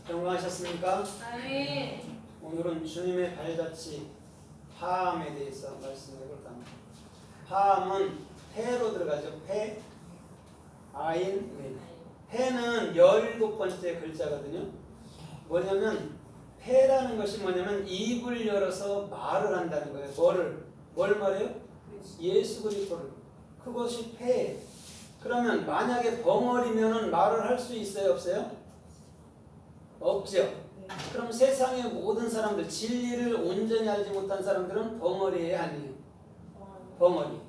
건강하셨습니까? 아멘. 오늘은 주님의 발자취 파함에 대해서 말씀해 볼까 합니다. 파함은 패로 들어가죠. 패, 아인, 민. 패는 17번째 글자거든요. 뭐냐면 패라는 것이 뭐냐면 입을 열어서 말을 한다는 거예요. 뭘 말해요? 예수 그리스도를. 그것이 패. 그러면 만약에 벙어리면은 말을 할 수 있어요, 없어요? 없죠. 그럼 세상의 모든 사람들, 진리를 온전히 알지 못한 사람들은 벙어리예요, 아니에요? 벙어리.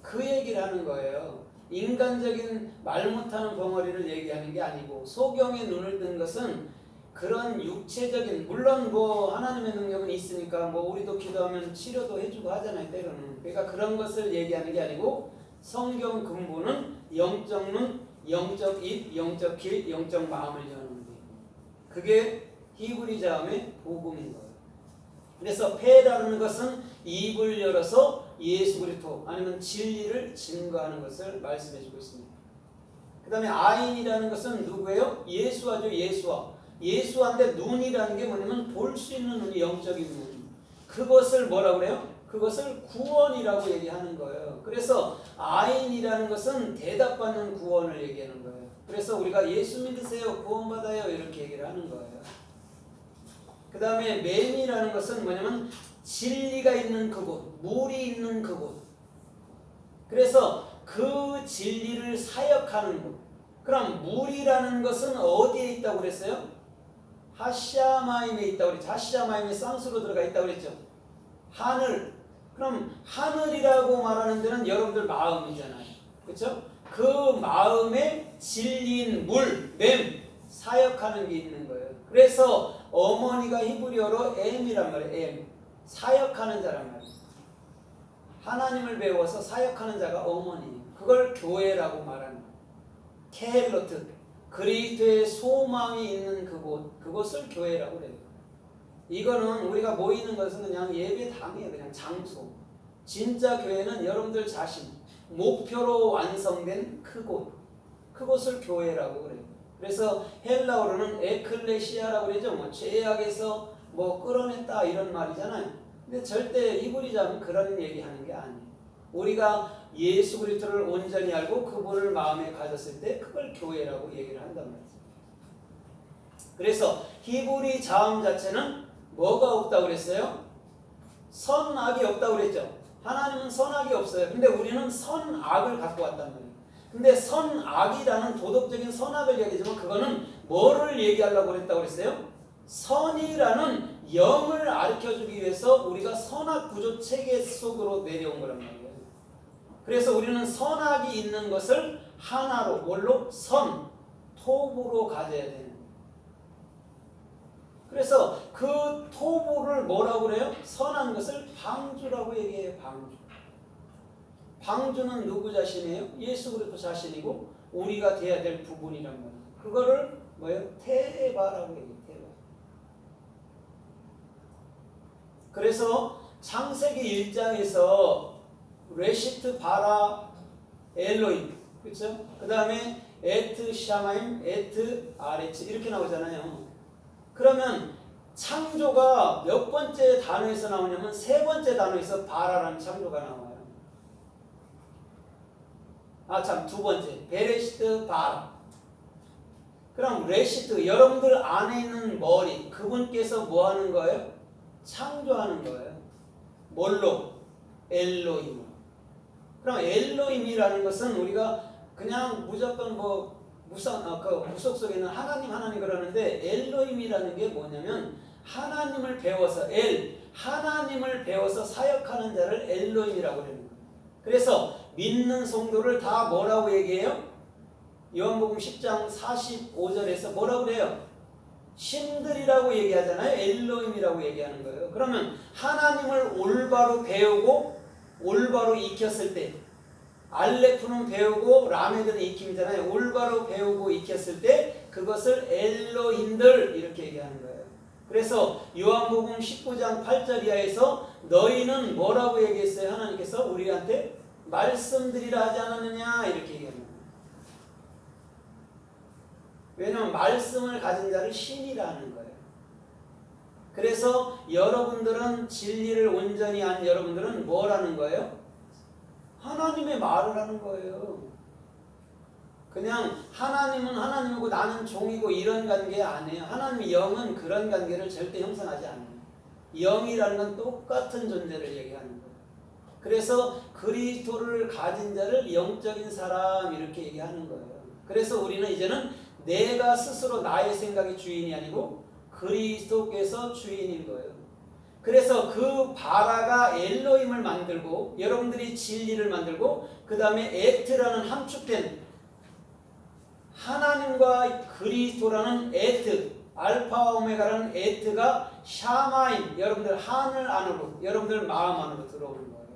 그 얘기를 하는 거예요. 인간적인 말 못하는 벙어리를 얘기하는 게 아니고, 소경에 눈을 든 것은 그런 육체적인, 물론 뭐 하나님의 능력은 있으니까 뭐 우리도 기도하면 치료도 해주고 하잖아요, 때로는. 그러니까 그런 것을 얘기하는 게 아니고, 성경 근본은 영적 눈, 영적 입, 영적 길, 영적 마음을 여는 거예요. 그게 히브리 자음의 복음인 거예요. 그래서 패라는 것은 입을 열어서 예수 그리스도 아니면 진리를 증거하는 것을 말씀해 주고 있습니다. 그 다음에 아인이라는 것은 누구예요? 예수와죠. 예수와인데 눈이라는 게 뭐냐면 볼 수 있는 눈이 영적인 눈. 그것을 뭐라고 그래요? 그것을 구원이라고 얘기하는 거예요. 그래서 아인이라는 것은 대답받는 구원을 얘기하는 거예요. 그래서 우리가 예수 믿으세요, 구원받아요 이렇게 얘기를 하는 거예요. 그 다음에 맨이라는 것은 뭐냐면 진리가 있는 그곳, 물이 있는 그곳. 그래서 그 진리를 사역하는 곳. 그럼 물이라는 것은 어디에 있다고 그랬어요? 하샤마임에 있다고 그랬죠. 하샤마임에 쌍수로 들어가 있다고 그랬죠. 하늘. 그럼 하늘이라고 말하는 데는 여러분들 마음이잖아요. 그렇죠? 그 마음에 진리인 물, 맴, 사역하는 게 있는 거예요. 그래서 어머니가 히브리어로 엠이란 말이에요. 엠. 사역하는 자란 말이에요. 하나님을 배워서 사역하는 자가 어머니예요. 그걸 교회라고 말하는 거예요. 케헬로트. 그리스도의 소망이 있는 그곳, 그곳을 교회라고 그래요. 이거는 우리가 모이는 것은 그냥 예배당이에요. 그냥 장소. 진짜 교회는 여러분들 자신, 목표로 완성된 그곳, 그곳을 교회라고 그래요. 그래서 헬라어로는 에클레시아라고 그러죠. 뭐 죄악에서 뭐 끌어냈다 이런 말이잖아요. 근데 절대 히브리 자는 그런 얘기하는 게 아니에요. 우리가 예수 그리스도를 온전히 알고 그분을 마음에 가졌을 때 그걸 교회라고 얘기를 한단 말이죠. 그래서 히브리 자음 자체는 뭐가 없다고 그랬어요? 선악이 없다고 그랬죠. 하나님은 선악이 없어요. 근데 우리는 선악을 갖고 왔단 말이에요. 근데 선악이라는 도덕적인 선악을 얘기하지만 그거는 뭐를 얘기하려고 그랬다고 그랬어요? 선이라는 영을 가르쳐주기 위해서 우리가 선악 구조 체계 속으로 내려온 거란 말이에요. 그래서 우리는 선악이 있는 것을 하나로, 뭘로? 선, 톱으로 가져야 되는 거예요. 그래서 그 톱을 뭐라고 그래요? 선한 것을 방주라고 얘기해요. 방주. 방주는 누구 자신이에요? 예수 그리스도 자신이고 우리가 돼야 될 부분이란 말이에요. 그거를 뭐예요? 테바라고 얘기해요. 테바. 그래서 창세기 1장에서 레시트 바라 엘로임, 그렇죠? 그 다음에 에트 샤마임, 에트 아레츠 이렇게 나오잖아요. 그러면 창조가 몇 번째 단어에서 나오냐면 세 번째 단어에서 바라라는 창조가 나와요. 두 번째 베레시트 바라. 그럼 레시트, 여러분들 안에 있는 머리, 그분께서 뭐 하는 거예요? 창조하는 거예요. 뭘로? 엘로힘. 그럼 엘로힘이라는 것은 우리가 그냥 무조건 뭐 무속 속에는 하나님 그러는데 엘로힘이라는 게 뭐냐면 하나님을 배워서 하나님을 배워서 사역하는 자를 엘로힘이라고 그러는 거예요. 그래서 믿는 성도를 다 뭐라고 얘기해요? 요한복음 10장 45절에서 뭐라고 그래요? 신들이라고 얘기하잖아요. 엘로힘이라고 얘기하는 거예요. 그러면 하나님을 올바로 배우고 올바로 익혔을 때, 알레프는 배우고 라메드는 익힘이잖아요. 올바로 배우고 익혔을 때 그것을 엘로힘들 이렇게 얘기하는 거예요. 그래서 요한복음 19장 8절 이하에서 너희는 뭐라고 얘기했어요? 하나님께서 우리한테 말씀드리라 하지 않았느냐 이렇게 얘기합니다. 왜냐하면 말씀을 가진 자를 신이라는 거예요. 그래서 여러분들은 진리를 온전히 안 여러분들은 뭐라는 거예요? 하나님의 말을 하는 거예요. 그냥 하나님은 하나님이고 나는 종이고 이런 관계 아니에요. 하나님의 영은 그런 관계를 절대 형성하지 않아요. 영이라는 건 똑같은 존재를 얘기하는 거예요. 그래서 그리스도를 가진 자를 영적인 사람 이렇게 얘기하는 거예요. 그래서 우리는 이제는 내가 스스로 나의 생각의 주인이 아니고 그리스도께서 주인인 거예요. 그래서 그 바라가 엘로힘을 만들고 여러분들이 진리를 만들고 그 다음에 에트라는 함축된 하나님과 그리스도라는 에트 알파와 오메가라는 에트가 샤마임 여러분들 하늘 안으로 여러분들 마음 안으로 들어오는 거예요.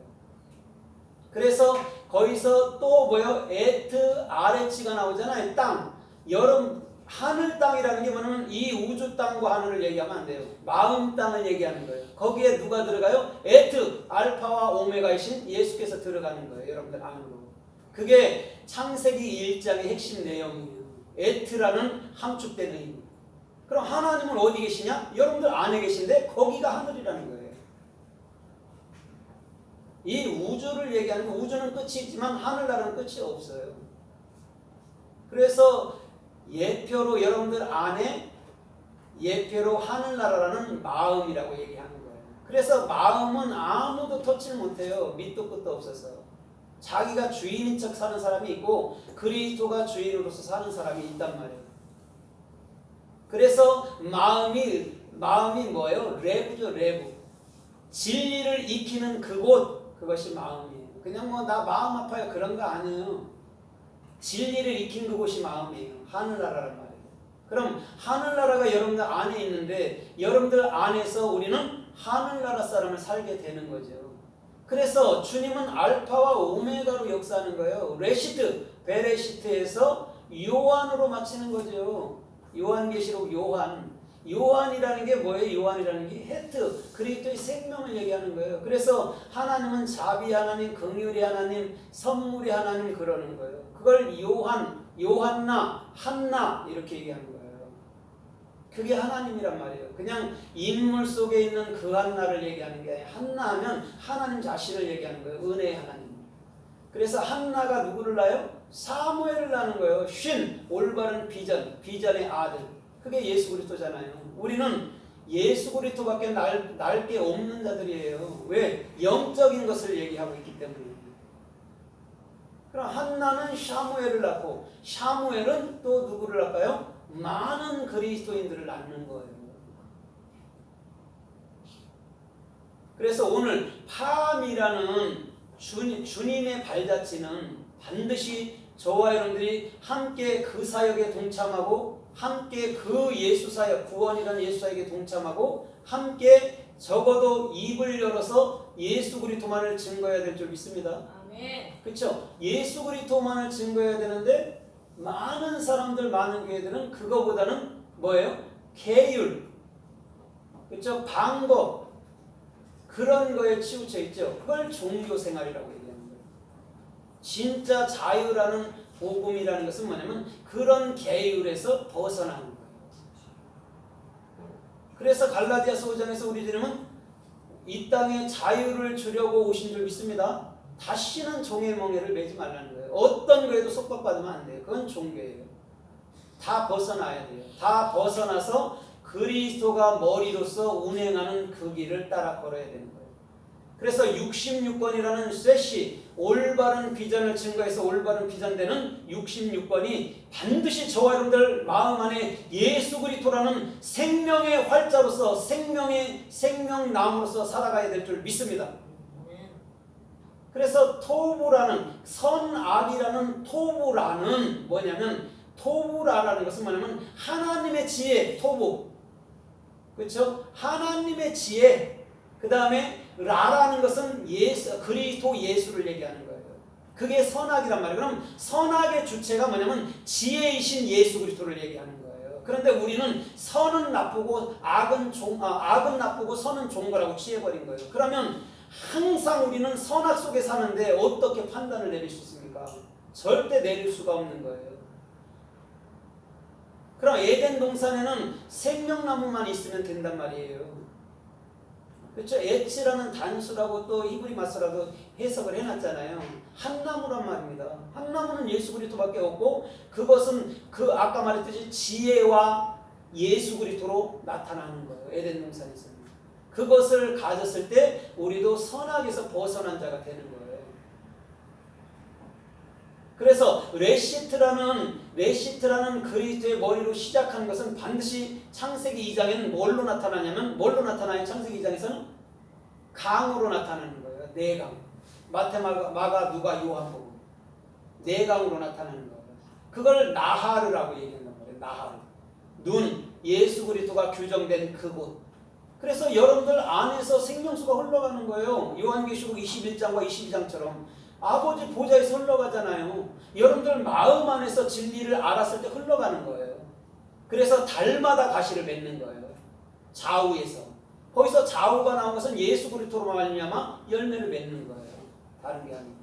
그래서 거기서 또 뭐예요? 에트 아레치가 나오잖아요. 땅. 여러분 하늘 땅이라는 게 뭐냐면 이 우주 땅과 하늘을 얘기하면 안 돼요. 마음 땅을 얘기하는 거예요. 거기에 누가 들어가요? 에트 알파와 오메가이신 예수께서 들어가는 거예요. 여러분들 안으로. 그게 창세기 1장의 핵심 내용이에요. 에트라는 함축된 의미. 그럼 하나님은 어디 계시냐? 여러분들 안에 계신데 거기가 하늘이라는 거예요. 이 우주를 얘기하는 거 우주는 끝이 있지만 하늘나라는 끝이 없어요. 그래서 예표로 여러분들 안에 예표로 하늘나라라는 마음이라고 얘기하는 거예요. 그래서 마음은 아무도 터치를 못해요. 밑도 끝도 없어서. 자기가 주인인 척 사는 사람이 있고 그리스도가 주인으로서 사는 사람이 있단 말이에요. 그래서 마음이 뭐예요? 레부죠, 레부. 진리를 익히는 그곳 그것이 마음이에요. 그냥 뭐 나 마음 아파요 그런 거 아니에요. 진리를 익힌 그곳이 마음이에요. 하늘나라란 말이에요. 그럼 하늘나라가 여러분들 안에 있는데 여러분들 안에서 우리는 하늘나라 사람을 살게 되는 거죠. 그래서 주님은 알파와 오메가로 역사하는 거예요. 레시트, 베레시트에서 요한으로 마치는 거죠. 요한계시록 요한이라는 게 뭐예요? 요한이라는 게 헤트, 그리스도의 생명을 얘기하는 거예요. 그래서 하나님은 자비 하나님, 긍휼의 하나님, 선물의 하나님 그러는 거예요. 그걸 요한나, 한나 이렇게 얘기하는 거예요. 그게 하나님이란 말이에요. 그냥 인물 속에 있는 그 한나를 얘기하는 게 아니라 한나 하면 하나님 자신을 얘기하는 거예요. 은혜의 하나님. 그래서 한나가 누구를 낳아요? 사무엘을 낳는 거예요. 쉰, 올바른 비전의 아들. 그게 예수 그리스도잖아요. 우리는 예수 그리스도밖에 날 게 없는 자들이에요. 왜? 영적인 것을 얘기하고 있기 때문에. 그럼 한나는 샤무엘을 낳고 샤무엘은 또 누구를 낳을까요? 많은 그리스도인들을 낳는 거예요. 그래서 오늘 팜이라는 주님의 발자취는 반드시 저와 여러분들이 함께 그 사역에 동참하고 함께 그 예수 사역, 구원이라는 예수 사역에 동참하고 함께 적어도 입을 열어서 예수 그리스도만을 증거해야 될 줄 믿습니다. 아멘. 그렇죠? 예수 그리스도만을 증거해야 되는데 많은 사람들, 많은 교회들은 그거보다는 뭐예요? 계율, 그렇죠? 방법 그런 거에 치우쳐 있죠. 그걸 종교 생활이라고 얘기하는 거예요. 진짜 자유라는 복음이라는 것은 뭐냐면 그런 계율에서 벗어나는 거예요. 그래서 갈라디아서 5장에서 우리 주님은 이 땅에 자유를 주려고 오신 줄 믿습니다. 다시는 종의 멍에를 매지 말라는 거예요. 어떤 거에도 속박받으면 안 돼요. 그건 종교예요. 다 벗어나야 돼요. 다 벗어나서 그리스도가 머리로서 운행하는 그 길을 따라 걸어야 되는 거예요. 그래서 66권이라는 셋이 올바른 비전을 증거해서 올바른 비전되는 66권이 반드시 저와 여러분들 마음 안에 예수 그리스도라는 생명의 활자로서 생명의 생명나무로서 살아가야 될 줄 믿습니다. 그래서 토부라는 선악이라는 토부라는 뭐냐면 토부라는 것은 뭐냐면 하나님의 지혜 토부 그렇죠? 하나님의 지혜 그 다음에 라라는 것은 그리스도 예수를 얘기하는 거예요. 그게 선악이란 말이에요. 그럼 선악의 주체가 뭐냐면 지혜이신 예수 그리스도를 얘기하는 거예요. 그런데 우리는 선은 나쁘고 악은 나쁘고 선은 좋은 거라고 취해버린 거예요. 그러면 항상 우리는 선악 속에 사는데 어떻게 판단을 내릴 수 있습니까? 절대 내릴 수가 없는 거예요. 그럼 에덴 동산에는 생명나무만 있으면 된단 말이에요. 그렇죠? 에치라는 단수라고 또 히브리 마서라도 해석을 해놨잖아요. 한 나무란 말입니다. 한 나무는 예수 그리스도밖에 없고 그것은 그 아까 말했듯이 지혜와 예수 그리스도로 나타나는 거예요. 에덴 동산에서는. 그것을 가졌을 때 우리도 선악에서 벗어난 자가 되는 거예요. 그래서 레시트라는 그리스도의 머리로 시작한 것은 반드시 창세기 2장에는 뭘로 나타나냐면 뭘로 나타나요? 창세기 2장에서는 강으로 나타나는 거예요. 내강. 마태, 마가, 누가, 요한복음. 내강으로 나타나는 거예요. 그걸 나하르라고 얘기한단 말이에요. 나하르. 눈, 예수 그리스도가 규정된 그곳. 그래서 여러분들 안에서 생명수가 흘러가는 거예요. 요한계시록 21장과 22장처럼. 아버지 보좌에서 흘러가잖아요. 여러분들 마음 안에서 진리를 알았을 때 흘러가는 거예요. 그래서 달마다 가시를 맺는 거예요. 좌우에서. 거기서 좌우가 나온 것은 예수 그리스도로 말미암아 열매를 맺는 거예요. 다른 게 아니고.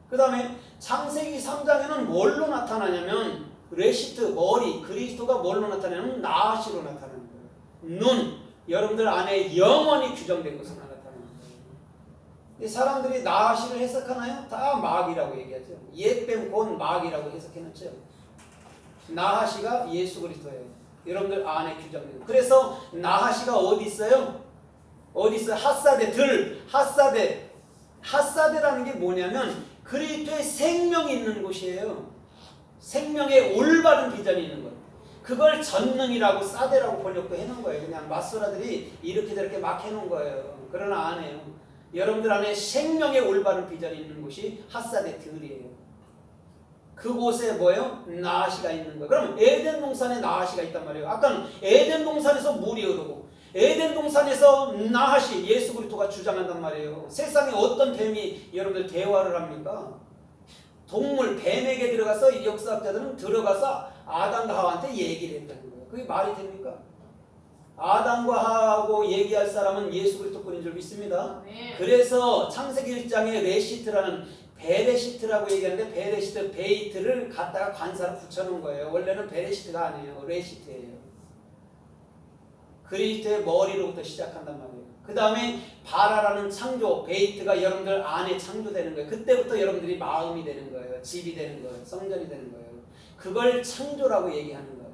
그 다음에 창세기 3장에는 뭘로 나타나냐면 레시트, 머리, 그리스도가 뭘로 나타나냐면 나시로 나타나는 거예요. 눈, 여러분들 안에 영원히 규정된 것으로 나타나는 거예요. 사람들이 나시를 해석하나요? 다 마귀라고 얘기하죠. 옛뱀 곧 마귀라고 해석해놓죠. 나하시가 예수 그리스도예요. 여러분들 안에 규정된 거. 그래서 나하시가 어디 있어요? 어디 있어요? 핫사데, 핫사데라는 게 뭐냐면 그리스도의 생명이 있는 곳이에요. 생명의 올바른 비전이 있는 거예요. 그걸 전능이라고 사데라고 번역도 해놓은 거예요. 그냥 마소라들이 이렇게 저렇게 막 해놓은 거예요. 그러나 안 해요. 여러분들 안에 생명의 올바른 비전이 있는 곳이 핫사데 들이에요. 그곳에 뭐예요? 나하시가 있는 거예요. 그럼 에덴 동산에 나하시가 있단 말이에요. 아까는 에덴 동산에서 물이 흐르고 에덴 동산에서 나하시 예수 그리스도가 주장한단 말이에요. 세상에 어떤 뱀이 여러분들 대화를 합니까? 동물 뱀에게 들어가서 이 역사학자들은 들어가서 아담과 하와한테 얘기를 했다는 거예요. 그게 말이 됩니까? 아담과 하와하고 얘기할 사람은 예수 그리스도뿐인 줄 믿습니다. 네. 그래서 창세기 1장에 레시트라는 베레시트라고 얘기하는데 베레시트 베이트를 갖다가 관사로 붙여놓은 거예요. 원래는 베레시트가 아니에요. 레시트예요. 그리스도의 머리로부터 시작한단 말이에요. 그 다음에 바라라는 창조 베이트가 여러분들 안에 창조되는 거예요. 그때부터 여러분들이 마음이 되는 거예요. 집이 되는 거예요. 성전이 되는 거예요. 그걸 창조라고 얘기하는 거예요.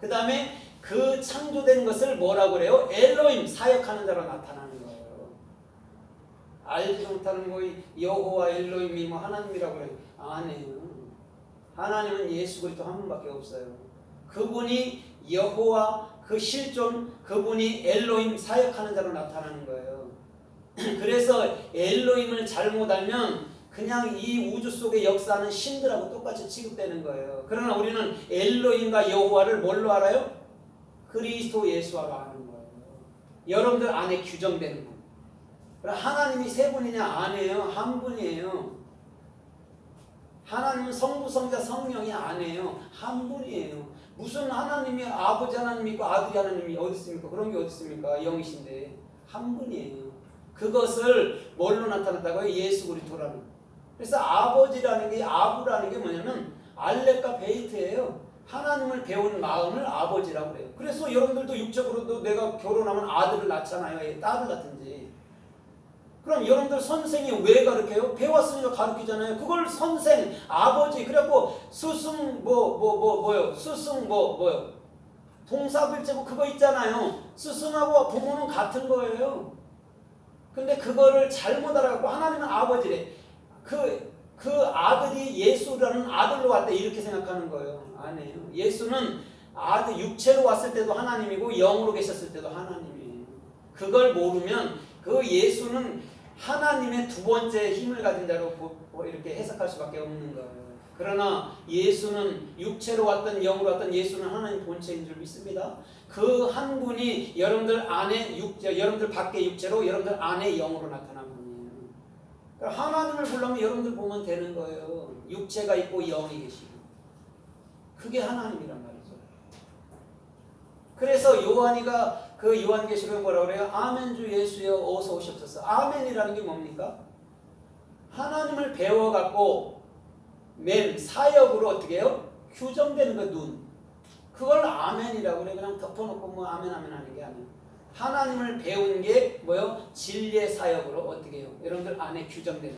그 다음에 그 창조된 것을 뭐라고 그래요? 엘로힘, 사역하는 자로 나타나는 거예요. 알지 못하는 거 여호와 엘로힘이 뭐 하나님이라고 그래요. 아니에요. 하나님은 예수 그리스도 한 분밖에 없어요. 그분이 여호와 그 실존, 그분이 엘로힘 사역하는 자로 나타나는 거예요. 그래서 엘로힘을 잘못 알면 그냥 이 우주 속의 역사는 신들하고 똑같이 취급되는 거예요. 그러나 우리는 엘로힘과 여호와를 뭘로 알아요? 그리스도 예수와로 아는 거예요. 여러분들 안에 규정되는 거. 그럼 하나님이 세 분이냐? 아니에요. 한 분이에요. 하나님은 성부, 성자, 성령이 아니에요. 한 분이에요. 무슨 하나님이 아버지 하나님 있고 아들이 하나님이 어디 있습니까? 그런 게 어디 있습니까? 영이신데 한 분이에요. 그것을 뭘로 나타났다고요? 예수 그리스도라는. 그래서 아버지라는 게 아부라는 게 뭐냐면 알렉과 베이트예요. 하나님을 배운 마음을 아버지라고 그래요. 그래서 여러분들도 육적으로도 내가 결혼하면 아들을 낳잖아요. 딸을 낳든지. 그럼 여러분들 선생이 왜 가르쳐요? 배웠으니까 가르치잖아요. 그걸 선생, 아버지, 그래갖고 스승 뭐요? 스승 뭐요? 동사불제고 그거 있잖아요. 스승하고 부모는 같은 거예요. 근데 그거를 잘못 알아갖고 하나님은 아버지래. 그 아들이 예수라는 아들로 왔다 이렇게 생각하는 거예요. 아니에요. 예수는 아들 육체로 왔을 때도 하나님이고 영으로 계셨을 때도 하나님이에요. 그걸 모르면 그 예수는 하나님의 두 번째 힘을 가진 자로 이렇게 해석할 수밖에 없는 거예요. 그러나 예수는 육체로 왔던 영으로 왔던 예수는 하나님 본체인 줄 믿습니다. 그 한 분이 여러분들 안에 여러분들 밖에 육체로 여러분들 안에 영으로 나타난 분이에요. 그러니까 하나님을 보려면 여러분들 보면 되는 거예요. 육체가 있고 영이 계시고. 그게 하나님이란 말이죠. 그래서 요한이가 그 요한계시록에 뭐라고 그래요? 아멘 주 예수여 어서 오시옵소서. 아멘이라는 게 뭡니까? 하나님을 배워갖고 맨 사역으로 어떻게 해요? 규정되는 거 눈. 그걸 아멘이라고 그래. 그냥 덮어놓고 뭐 아멘 아멘 하는 게 아니야. 하나님을 배운 게 뭐요? 진리의 사역으로 어떻게 해요? 여러분들 안에 규정되는